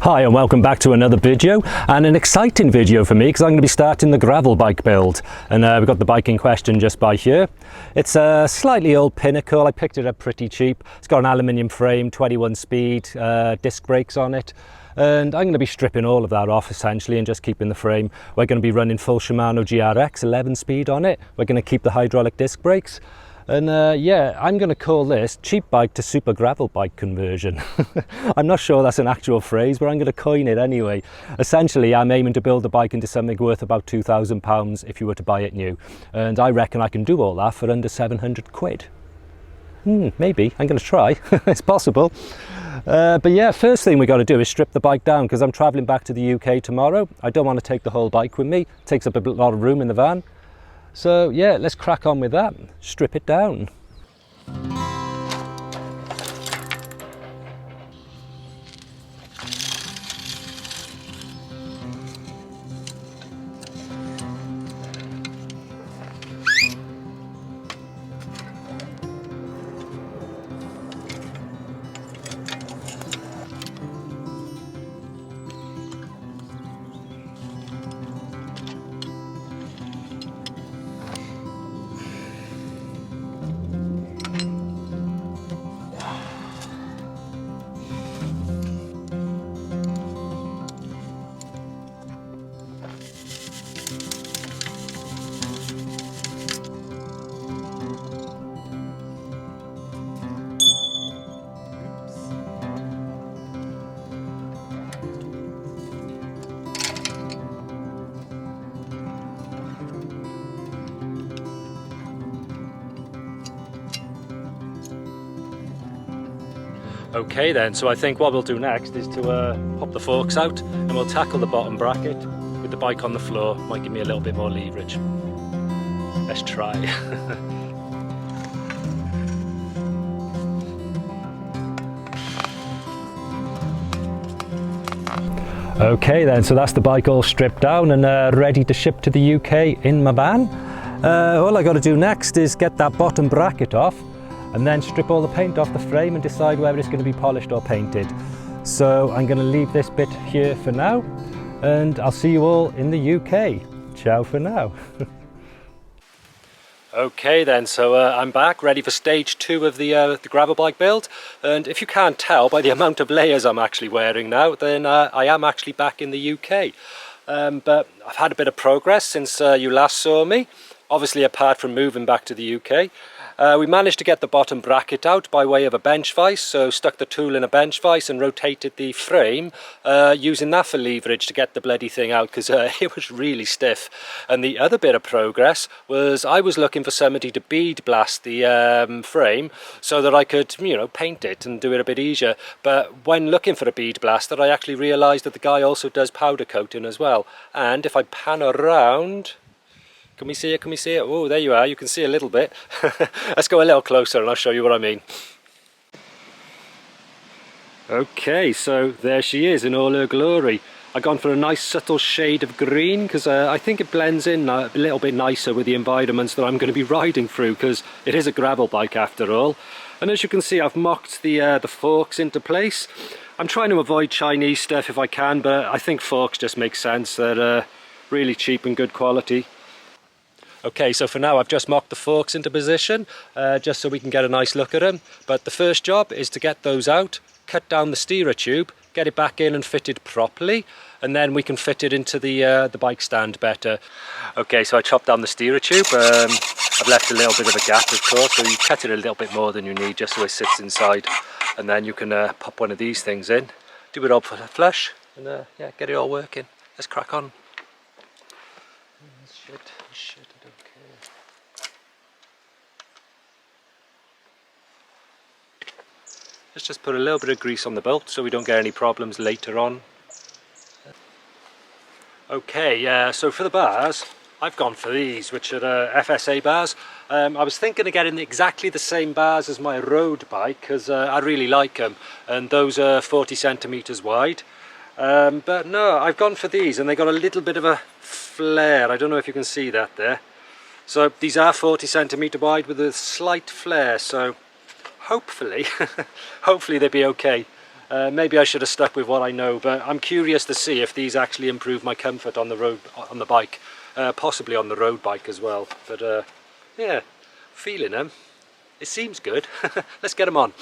Hi and welcome back to another video, and an exciting video for me because I'm going to be starting the gravel bike build. And we've got the bike in question just by here. It's a slightly old Pinnacle. I picked it up pretty cheap. It's got an aluminium frame, 21 speed, disc brakes on it. And I'm going to be stripping all of that off essentially and just keeping the frame. We're going to be running full Shimano GRX 11 speed on it. We're going to keep the hydraulic disc brakes. And yeah, I'm going to call this cheap bike to super gravel bike conversion. I'm not sure that's an actual phrase, but I'm going to coin it anyway. Essentially, I'm aiming to build a bike into something worth about £2,000 if you were to buy it new. And I reckon I can do all that for under 700 quid. Maybe, I'm going to try, it's possible. But yeah, first thing we got to do is strip the bike down because I'm travelling back to the UK tomorrow. I don't want to take the whole bike with me, it takes up a lot of room in the van. So yeah, let's crack on with that, strip it down. Okay then, so I think what we'll do next is to pop the forks out and we'll tackle the bottom bracket with the bike on the floor. Might give me a little bit more leverage. Let's try. Okay then, so that's the bike all stripped down and ready to ship to the UK in my van. All I got to do next is get that bottom bracket off and then strip all the paint off the frame and decide whether it's going to be polished or painted. So I'm going to leave this bit here for now and I'll see you all in the UK. Ciao for now. Okay then, so I'm back ready for stage 2 of the gravel bike build, and if you can't tell by the amount of layers I'm actually wearing now, then I am actually back in the UK. But I've had a bit of progress since you last saw me, obviously apart from moving back to the UK. We managed to get the bottom bracket out by way of a bench vise, so stuck the tool in a bench vise and rotated the frame using that for leverage to get the bloody thing out because it was really stiff. And the other bit of progress was I was looking for somebody to bead blast the frame so that I could, you know, paint it and do it a bit easier. But when looking for a bead blaster, I actually realised that the guy also does powder coating as well. And if I pan around... Can we see it? Can we see it? Oh, there you are. You can see a little bit. Let's go a little closer and I'll show you what I mean. Okay, so there she is in all her glory. I've gone for a nice subtle shade of green because I think it blends in a little bit nicer with the environments that I'm going to be riding through because it is a gravel bike after all. And as you can see, I've mocked the forks into place. I'm trying to avoid Chinese stuff if I can, but I think forks just make sense. They're really cheap and good quality. Okay, so for now I've just mocked the forks into position just so we can get a nice look at them. But the first job is to get those out, cut down the steerer tube, get it back in and fitted properly, and then we can fit it into the bike stand better. Okay, so I chopped down the steerer tube. I've left a little bit of a gap, of course, so you cut it a little bit more than you need just so it sits inside, and then you can pop one of these things in, do it all flush, and yeah, get it all working. Let's crack on. Shit, I don't care. Let's just put a little bit of grease on the bolt so we don't get any problems later on. Okay, so for the bars, I've gone for these, which are FSA bars. I was thinking of getting exactly the same bars as my road bike because I really like them, and those are 40 centimeters wide. But no, I've gone for these and they got a little bit of a flare. I don't know if you can see that there. So these are 40 centimeter wide with a slight flare, so hopefully hopefully they'll be okay. Maybe I should have stuck with what I know, but I'm curious to see if these actually improve my comfort on the road, on the bike, possibly on the road bike as well. But yeah, feeling them. It seems good. Let's get them on.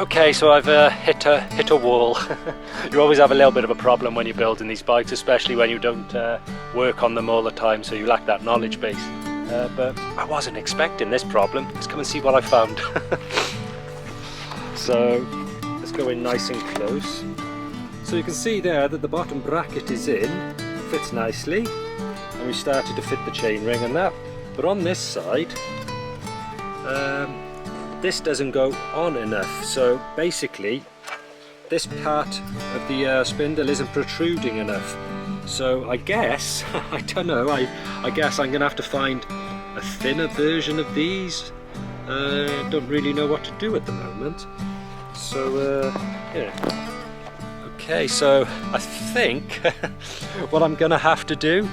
Okay, so I've hit a wall. You always have a little bit of a problem when you're building these bikes, especially when you don't work on them all the time, so you lack that knowledge base. But I wasn't expecting this problem. Let's come and see what I found. So let's go in nice and close. So you can see there that the bottom bracket is in, fits nicely, and we started to fit the chain ring and that. But on this side, this doesn't go on enough, so basically this part of the spindle isn't protruding enough. So I guess, I don't know, I guess I'm gonna have to find a thinner version of these. Don't really know what to do at the moment. So yeah. Okay, so I think what I'm gonna have to do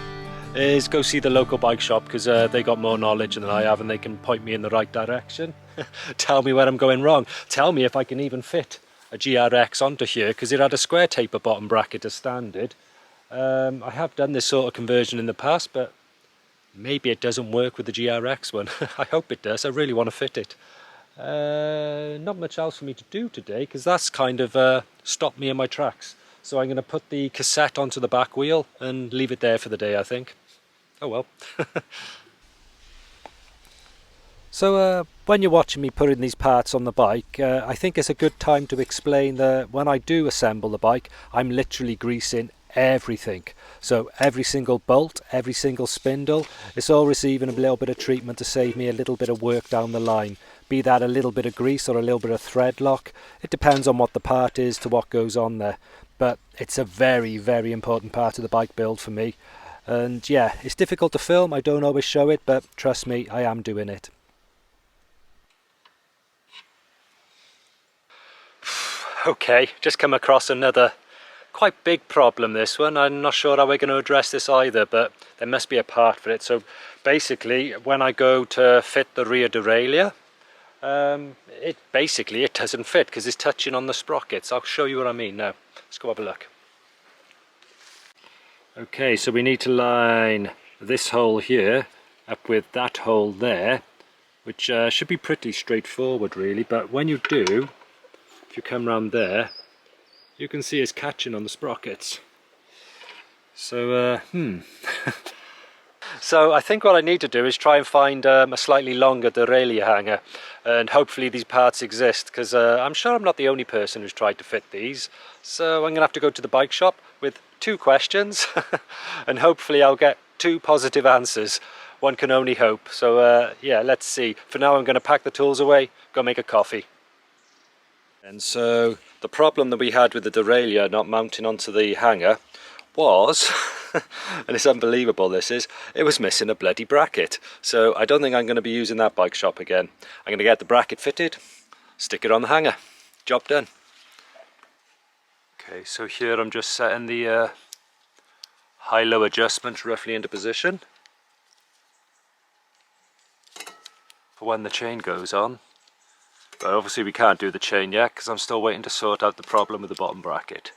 is go see the local bike shop, because they got more knowledge than I have and they can point me in the right direction. Tell me where I'm going wrong. Tell me if I can even fit a GRX onto here, because it had a square taper bottom bracket as standard. I have done this sort of conversion in the past, but maybe it doesn't work with the GRX one. I hope it does. I really want to fit it. Not much else for me to do today, because that's kind of stopped me in my tracks. So I'm going to put the cassette onto the back wheel and leave it there for the day, I think. Oh well. So when you're watching me putting these parts on the bike, I think it's a good time to explain that when I do assemble the bike, I'm literally greasing everything. So every single bolt, every single spindle, it's all receiving a little bit of treatment to save me a little bit of work down the line. Be that a little bit of grease or a little bit of thread lock. It depends on what the part is to what goes on there. But it's a very, very important part of the bike build for me. And yeah, it's difficult to film, I don't always show it, but trust me, I am doing it. Okay, just come across another quite big problem, this one. I'm not sure how we're going to address this either, but there must be a part for it. So basically, when I go to fit the rear derailleur, it doesn't fit because it's touching on the sprockets. I'll show you what I mean now. Let's go have a look. Okay, so we need to line this hole here up with that hole there, which should be pretty straightforward really, but when you do, if you come round there, you can see it's catching on the sprockets. So, So I think what I need to do is try and find a slightly longer derailleur hanger, and hopefully these parts exist, because I'm sure I'm not the only person who's tried to fit these. So I'm going to have to go to the bike shop with 2 questions and hopefully I'll get 2 positive answers. One can only hope. So yeah, let's see. For now I'm going to pack the tools away, go make a coffee. And so the problem that we had with the derailleur not mounting onto the hanger was, and it's unbelievable this is, it was missing a bloody bracket. So I don't think I'm going to be using that bike shop again. I'm going to get the bracket fitted, stick it on the hanger. Job done. Okay, so here I'm just setting the high-low adjustment roughly into position for when the chain goes on. But obviously we can't do the chain yet because I'm still waiting to sort out the problem with the bottom bracket.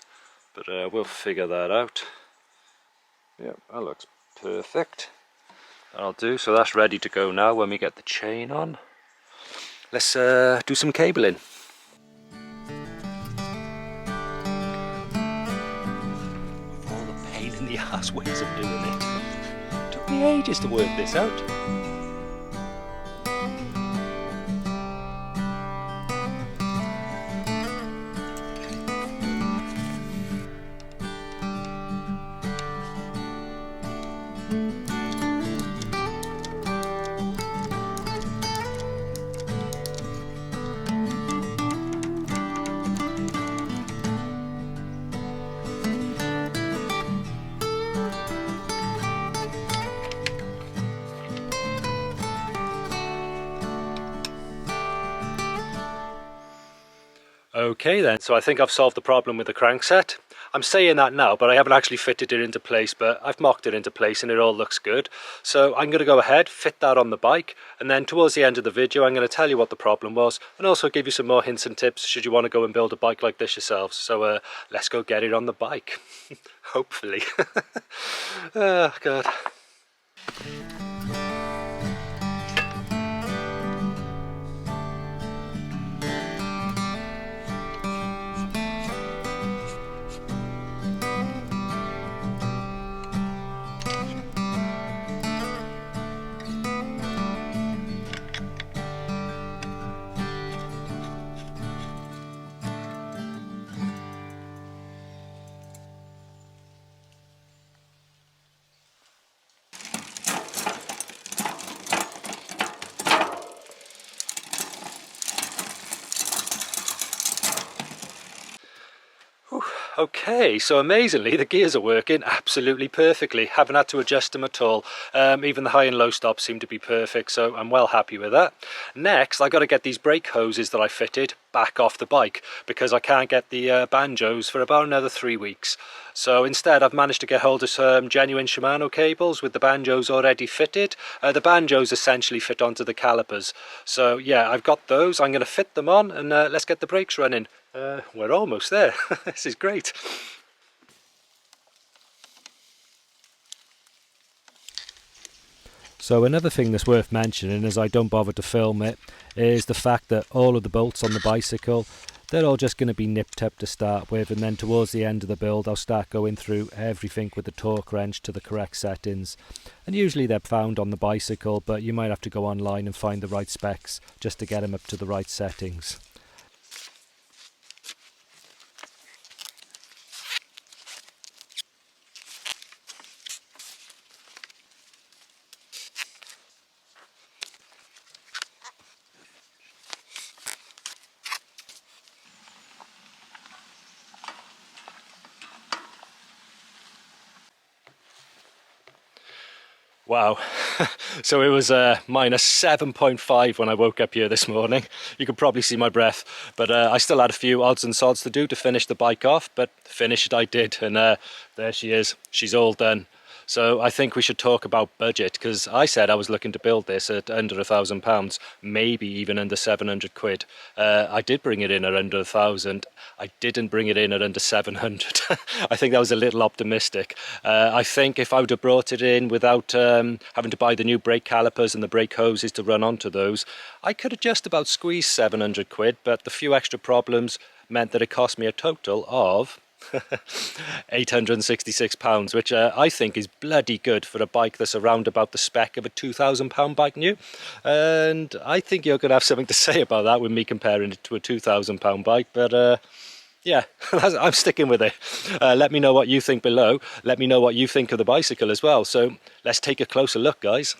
But we'll figure that out. Yep, that looks perfect. That'll do. So that's ready to go now when we get the chain on. Let's do some cabling. Of all the pain in the ass ways of doing it. Took me ages to work this out. Okay then, so I think I've solved the problem with the crankset. I'm saying that now, but I haven't actually fitted it into place, but I've mocked it into place and it all looks good. So I'm going to go ahead, fit that on the bike, and then towards the end of the video I'm going to tell you what the problem was and also give you some more hints and tips should you want to go and build a bike like this yourselves. So let's go get it on the bike. Hopefully. Oh god. Okay, so amazingly the gears are working absolutely perfectly. Haven't had to adjust them at all. Even the high and low stops seem to be perfect, so I'm well happy with that. Next, I got to get these brake hoses that I fitted back off the bike because I can't get the banjos for about another 3 weeks. So instead I've managed to get hold of some genuine Shimano cables with the banjos already fitted. The banjos essentially fit onto the calipers. So yeah, I've got those. I'm going to fit them on and let's get the brakes running. We're almost there. This is great. So another thing that's worth mentioning, as I don't bother to film it, is the fact that all of the bolts on the bicycle, they're all just going to be nipped up to start with, and then towards the end of the build I'll start going through everything with the torque wrench to the correct settings. And usually they're found on the bicycle, but you might have to go online and find the right specs just to get them up to the right settings. Wow, so it was minus 7.5 when I woke up here this morning. You could probably see my breath, but I still had a few odds and sods to do to finish the bike off, but finish it I did, and there she is, she's all done. So I think we should talk about budget, because I said I was looking to build this at under £1,000, maybe even under 700 quid. I did bring it in at under 1,000. I didn't bring it in at under 700. I think that was a little optimistic. I think if I would have brought it in without having to buy the new brake calipers and the brake hoses to run onto those, I could have just about squeezed 700 quid, but the few extra problems meant that it cost me a total of £866, which I think is bloody good for a bike that's around about the spec of a £2,000 bike new. And I think you're going to have something to say about that with me comparing it to a £2,000 bike, but yeah, I'm sticking with it. Let me know what you think below. Let me know what you think of the bicycle as well. So let's take a closer look, guys.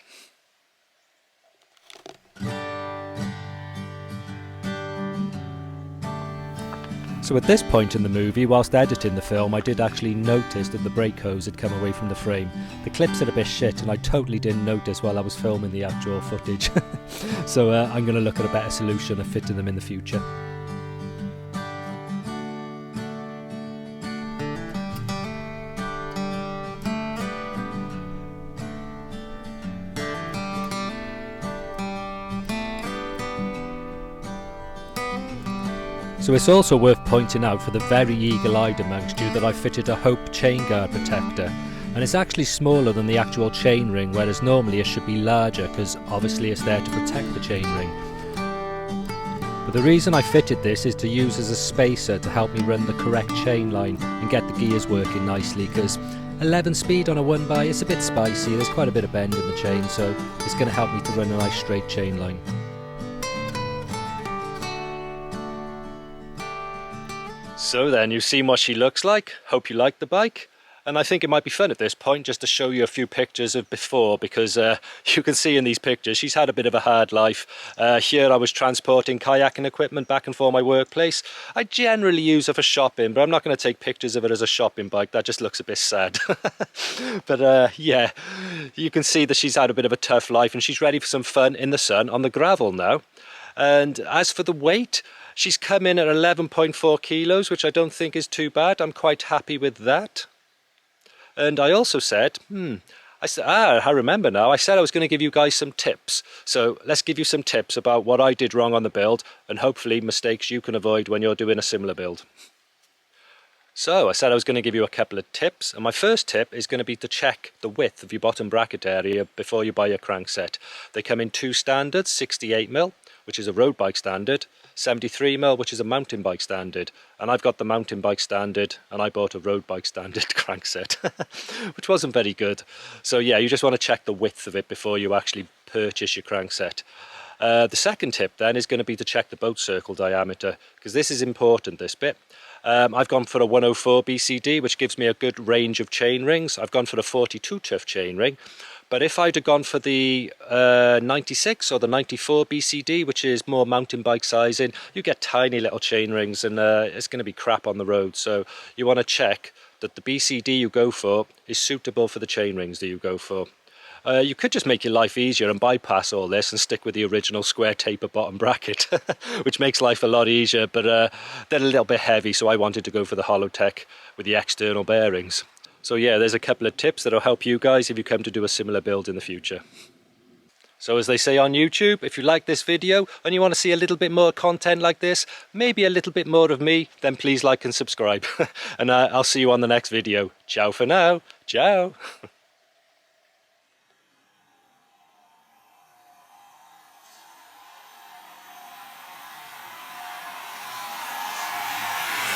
So at this point in the movie, whilst editing the film, I did actually notice that the brake hose had come away from the frame. The clips are a bit shit and I totally didn't notice while I was filming the actual footage. So I'm going to look at a better solution of fitting them in the future. So it's also worth pointing out for the very eagle-eyed amongst you that I fitted a Hope chain guard protector, and it's actually smaller than the actual chain ring, whereas normally it should be larger because obviously it's there to protect the chain ring. But the reason I fitted this is to use as a spacer to help me run the correct chain line and get the gears working nicely, because 11 speed on a 1x is a bit spicy, there's quite a bit of bend in the chain, so it's going to help me to run a nice straight chain line. So then, you've seen what she looks like. Hope you like the bike. And I think it might be fun at this point just to show you a few pictures of before, because you can see in these pictures she's had a bit of a hard life. Here I was transporting kayaking equipment back and forth my workplace. I generally use her for shopping, but I'm not going to take pictures of it as a shopping bike. That just looks a bit sad. But yeah, you can see that she's had a bit of a tough life and she's ready for some fun in the sun on the gravel now. And as for the weight, She's come in at 11.4 kilos, which I don't think is too bad. I'm quite happy with that. And I also said, I remember now, I said I was going to give you guys some tips. So let's give you some tips about what I did wrong on the build and hopefully mistakes you can avoid when you're doing a similar build. So I said I was going to give you a couple of tips, and my first tip is going to be to check the width of your bottom bracket area before you buy your crankset. They come in two standards, 68mm, which is a road bike standard, 73mm, which is a mountain bike standard, and I've got the mountain bike standard and I bought a road bike standard crankset, which wasn't very good. So yeah, you just want to check the width of it before you actually purchase your crankset. The second tip then is going to be to check the boat circle diameter, because this is important, this bit. I've gone for a 104 BCD, which gives me a good range of chain rings. I've gone for a 42 tuff chain ring, but if I'd have gone for the 96 or the 94 BCD, which is more mountain bike sizing, you get tiny little chain rings, and it's going to be crap on the road. So you want to check that the BCD you go for is suitable for the chain rings that you go for. You could just make your life easier and bypass all this and stick with the original square taper bottom bracket, which makes life a lot easier, but they're a little bit heavy, so I wanted to go for the Hollowtech with the external bearings. So yeah, there's a couple of tips that'll help you guys if you come to do a similar build in the future. So as they say on YouTube, if you like this video and you want to see a little bit more content like this, maybe a little bit more of me, then please like and subscribe. And I'll see you on the next video. Ciao for now. Ciao.